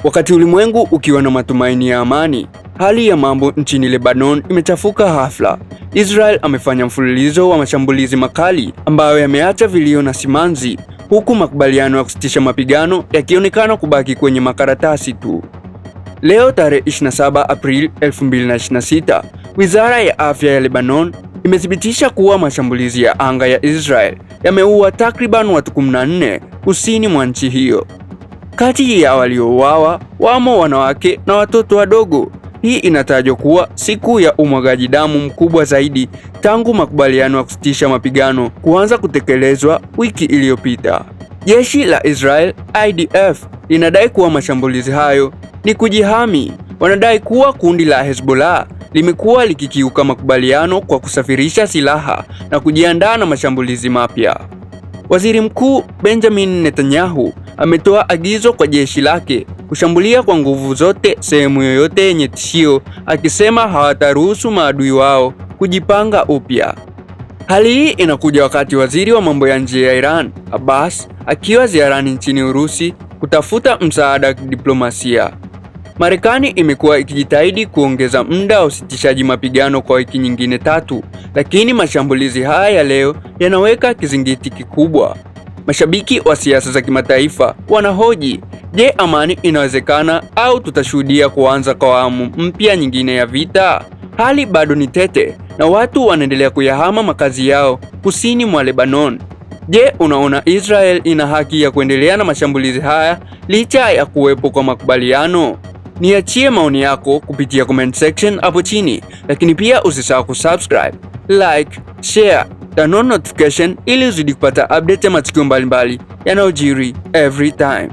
Wakati ulimwengu ukiwa na matumaini ya amani, hali ya mambo nchini Lebanon imechafuka ghafla. Israel amefanya mfululizo wa mashambulizi makali ambayo yameacha vilio na simanzi, huku makubaliano ya kusitisha mapigano yakionekana kubaki kwenye makaratasi tu. Leo tarehe 27 Aprili 2026, Wizara ya Afya ya Lebanon imethibitisha kuwa mashambulizi ya anga ya Israel yameua takriban watu 14 kusini mwa nchi hiyo. Kati ya waliouawa wamo wanawake na watoto wadogo. Hii inatajwa kuwa siku ya umwagaji damu mkubwa zaidi tangu makubaliano ya kusitisha mapigano kuanza kutekelezwa wiki iliyopita. Jeshi la Israel IDF linadai kuwa mashambulizi hayo ni kujihami. Wanadai kuwa kundi la Hezbollah limekuwa likikiuka makubaliano kwa kusafirisha silaha na kujiandaa na mashambulizi mapya. Waziri Mkuu Benjamin Netanyahu ametoa agizo kwa jeshi lake kushambulia kwa nguvu zote sehemu yoyote yenye tishio, akisema hawataruhusu maadui wao kujipanga upya. Hali hii inakuja wakati waziri wa mambo ya nje ya Iran, Abbas, akiwa ziarani nchini Urusi kutafuta msaada wa kidiplomasia. Marekani imekuwa ikijitahidi kuongeza muda wa usitishaji mapigano kwa wiki nyingine 3, lakini mashambulizi haya ya leo yanaweka kizingiti kikubwa. Mashabiki wa siasa za kimataifa wanahoji, je, amani inawezekana au tutashuhudia kuanza kwa awamu mpya nyingine ya vita? Hali bado ni tete na watu wanaendelea kuyahama makazi yao kusini mwa Lebanon. Je, unaona Israel ina haki ya kuendelea na mashambulizi haya licha ya kuwepo kwa makubaliano? Niachie maoni yako kupitia comment section hapo chini, lakini pia usisahau kusubscribe, like, share, turn on notification ili uzidi kupata update ya matukio mbalimbali yanayojiri every time.